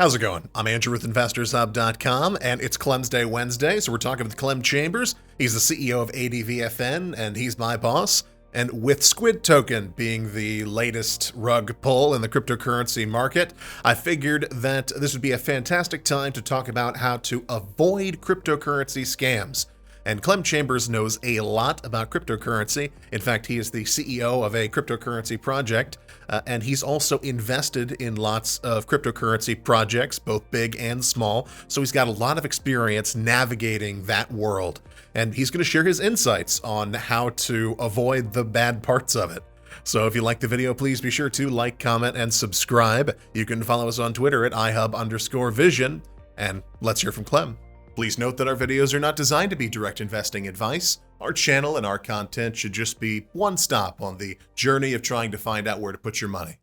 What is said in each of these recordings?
How's it going? I'm Andrew with InvestorsHub.com, and it's Clem's Day Wednesday, so we're talking with Clem Chambers. He's the CEO of ADVFN, and he's my boss. And with Squid token being the latest rug pull in the cryptocurrency market, I figured that this would be a fantastic time to talk about how to avoid cryptocurrency scams. And Clem Chambers knows a lot about cryptocurrency. In fact, he is the CEO of a cryptocurrency project, and he's also invested in lots of cryptocurrency projects, both big and small. So he's got a lot of experience navigating that world. And he's going to share his insights on how to avoid the bad parts of it. So if you like the video, please be sure to like, comment, and subscribe. You can follow us on Twitter at ihub_vision. And let's hear from Clem. Please note that our videos are not designed to be direct investing advice. Our channel and our content should just be one stop on the journey of trying to find out where to put your money.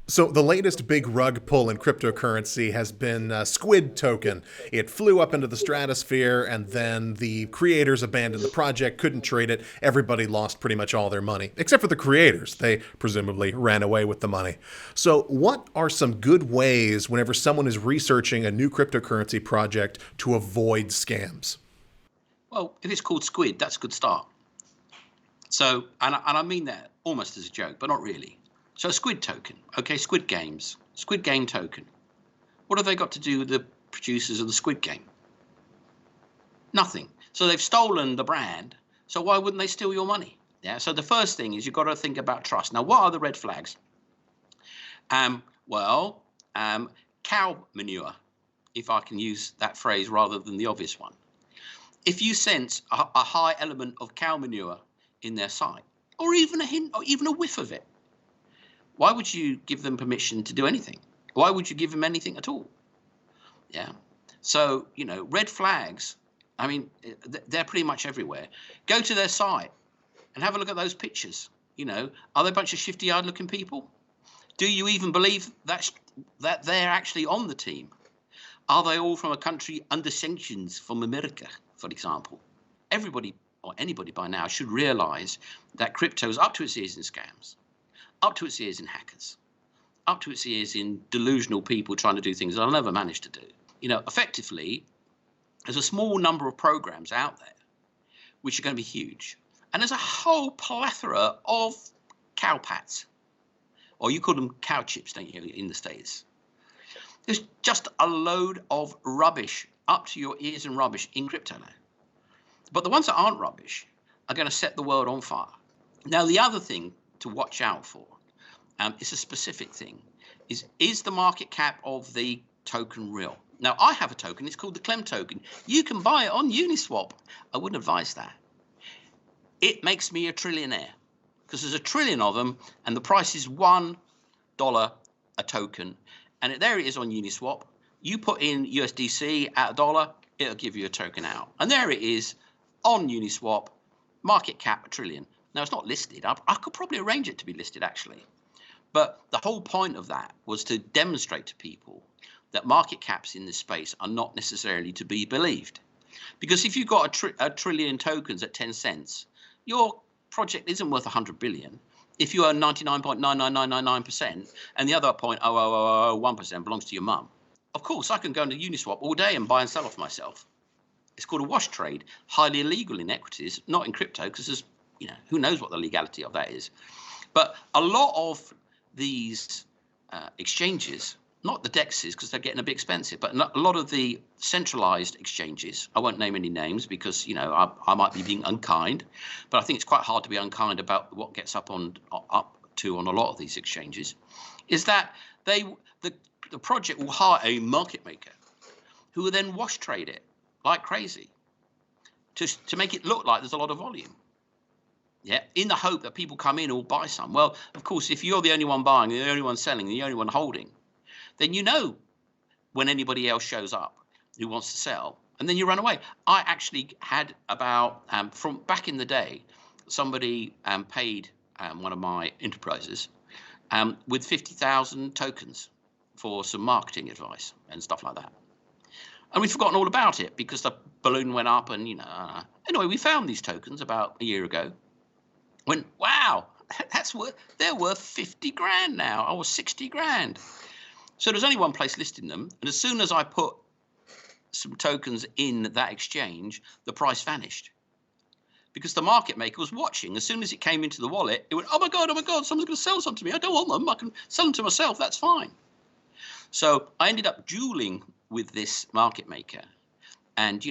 So the latest big rug pull in cryptocurrency has been Squid token. It flew up into the stratosphere, and then the creators abandoned the project, couldn't trade it. Everybody lost pretty much all their money, except for the creators. They presumably ran away with the money. So what are some good ways whenever someone is researching a new cryptocurrency project to avoid scams? Well, if it's called Squid, that's a good start. So, and I mean that almost as a joke, but not really. So Squid token, okay, Squid Games, Squid Game token. What have they got to do with the producers of the Squid Game? Nothing. So they've stolen the brand. So why wouldn't they steal your money? Yeah. So the first thing is you've got to think about trust. Now, what are the red flags? Cow manure, if I can use that phrase rather than the obvious one. If you sense a high element of cow manure in their site, or even a hint, or even a whiff of it, why would you give them permission to do anything? Why would you give them anything at all? Yeah. So, red flags, I mean, they're pretty much everywhere. Go to their site and have a look at those pictures. Are they a bunch of shifty-eyed looking people? Do you even believe that they're actually on the team? Are they all from a country under sanctions from America, for example? Everybody or anybody by now should realize that crypto is up to its ears in scams, up to its ears in hackers, up to its ears in delusional people trying to do things they'll never manage to do. Effectively, there's a small number of programs out there which are going to be huge. And there's a whole plethora of cowpats, or you call them cow chips, don't you, in the States? There's just a load of rubbish, up to your ears in rubbish in crypto now. But the ones that aren't rubbish are going to set the world on fire. Now, the other thing to watch out for, it's a specific thing, is the market cap of the token real? Now, I have a token, it's called the Clem token. You can buy it on Uniswap. I wouldn't advise that. It makes me a trillionaire because there's a trillion of them and the price is $1 a token. And there it is on Uniswap. You put in USDC at $1, it'll give you a token out. And there it is on Uniswap, market cap $1 trillion. Now, it's not listed. I could probably arrange it to be listed, actually. But the whole point of that was to demonstrate to people that market caps in this space are not necessarily to be believed. Because if you've got a trillion tokens at 10 cents, your project isn't worth 100 billion. If you own 99.99999% and the other 0.00001% belongs to your mum, of course, I can go into Uniswap all day and buy and sell off myself. It's called a wash trade, highly illegal in equities, not in crypto, because there's, who knows what the legality of that is. But a lot of these exchanges, not the DEXs because they're getting a bit expensive, but a lot of the centralized exchanges, I won't name any names because, I might be being unkind, but I think it's quite hard to be unkind about what gets up to on a lot of these exchanges, is that the project will hire a market maker who will then wash trade it like crazy to make it look like there's a lot of volume. Yeah, in the hope that people come in or buy some. Well, of course, if you're the only one buying, the only one selling, the only one holding, then when anybody else shows up who wants to sell, and then you run away. I actually had about, from back in the day, somebody paid one of my enterprises with 50,000 tokens for some marketing advice and stuff like that. And we'd forgotten all about it because the balloon went up and, anyway, we found these tokens about a year ago. Went, wow, they're worth 50 grand now. I was 60 grand. So there's only one place listing them. And as soon as I put some tokens in that exchange, the price vanished. Because the market maker was watching. As soon as it came into the wallet, it went, oh my God, someone's going to sell some to me. I don't want them. I can sell them to myself. That's fine. So I ended up dueling with this market maker and,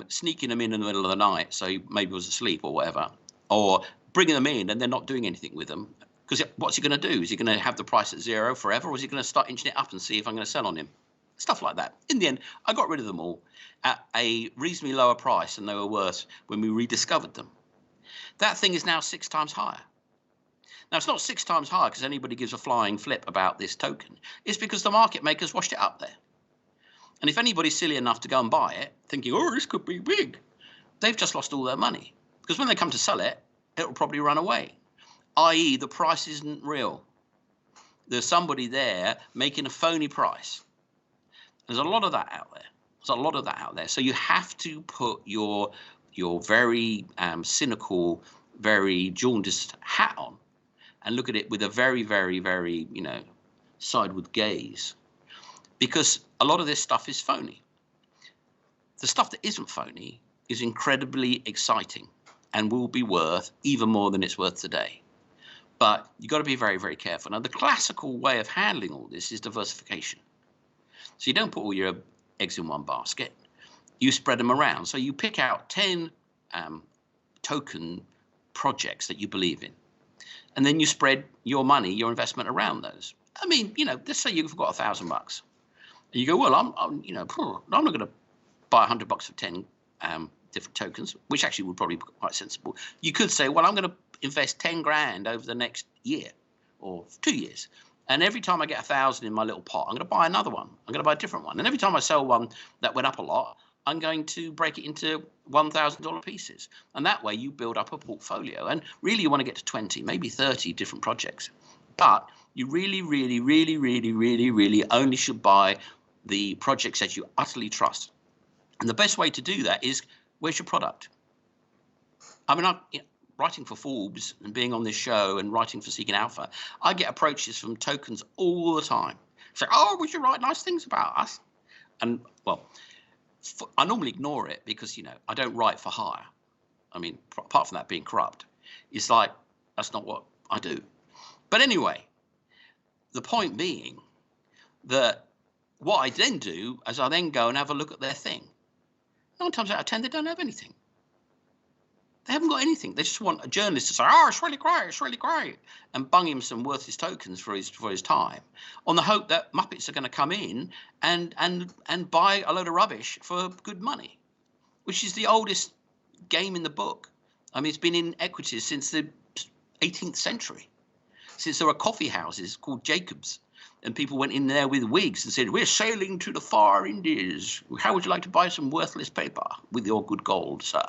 sneaking them in the middle of the night. So maybe he was asleep or whatever, or bringing them in and then not doing anything with them. Because what's he going to do? Is he going to have the price at zero forever, or is he going to start inching it up and see if I'm going to sell on him? Stuff like that. In the end, I got rid of them all at a reasonably lower price than they were worth when we rediscovered them. That thing is now 6 times higher. Now, it's not 6 times higher because anybody gives a flying flip about this token. It's because the market makers washed it up there. And if anybody's silly enough to go and buy it, thinking, oh, this could be big, they've just lost all their money. Because when they come to sell it, it'll probably run away, i.e. the price isn't real. There's somebody there making a phony price. There's a lot of that out there. So you have to put your very cynical, very jaundiced hat on and look at it with a very, very, very, sideward gaze. Because a lot of this stuff is phony. The stuff that isn't phony is incredibly exciting and will be worth even more than it's worth today. But you've got to be very, very careful. Now, the classical way of handling all this is diversification. So you don't put all your eggs in one basket. You spread them around. So you pick out 10 token projects that you believe in. And then you spread your money, your investment around those. I mean, let's say you've got $1,000. And you go, well, I'm not going to buy $100 for 10 different tokens, which actually would probably be quite sensible. You could say, well, I'm going to invest 10 grand over the next year or 2 years. And every time I get 1,000 in my little pot, I'm going to buy another one. I'm going to buy a different one. And every time I sell one that went up a lot, I'm going to break it into $1,000 pieces. And that way you build up a portfolio. And really you want to get to 20, maybe 30 different projects. But you really, really, really, really, really, really only should buy the projects that you utterly trust. And the best way to do that is, where's your product? I mean, writing for Forbes and being on this show and writing for Seeking Alpha, I get approaches from tokens all the time. Say, oh, we should write nice things about us. And, well, I normally ignore it because, I don't write for hire. I mean, apart from that being corrupt, it's like, that's not what I do. But anyway, the point being that what I then do is I then go and have a look at their thing. 9 times out of 10, they don't have anything. They haven't got anything. They just want a journalist to say, oh, it's really great, and bung him some worthless tokens for his time, on the hope that Muppets are going to come in and buy a load of rubbish for good money, which is the oldest game in the book. I mean, it's been in equities since the 18th century, since there were coffee houses called Jacobs, and people went in there with wigs and said, we're sailing to the far Indies. How would you like to buy some worthless paper with your good gold, sir?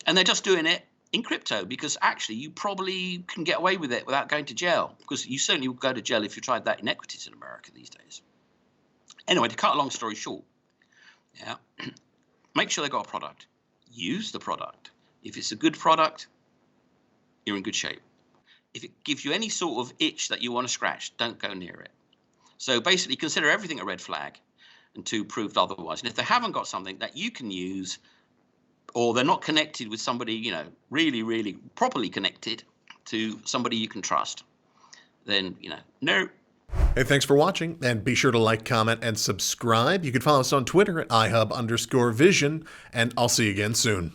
And they're just doing it in crypto because actually you probably can get away with it without going to jail, because you certainly would go to jail if you tried that in equities in America these days. Anyway, to cut a long story short, make sure they got a product. Use the product. If it's a good product, you're in good shape. If it gives you any sort of itch that you want to scratch, don't go near it. So basically consider everything a red flag until proved otherwise. And if they haven't got something that you can use, or they're not connected with somebody, really, really properly connected to somebody you can trust, then, no. Hey, thanks for watching, and be sure to like, comment, and subscribe. You can follow us on Twitter at ihub_vision, and I'll see you again soon.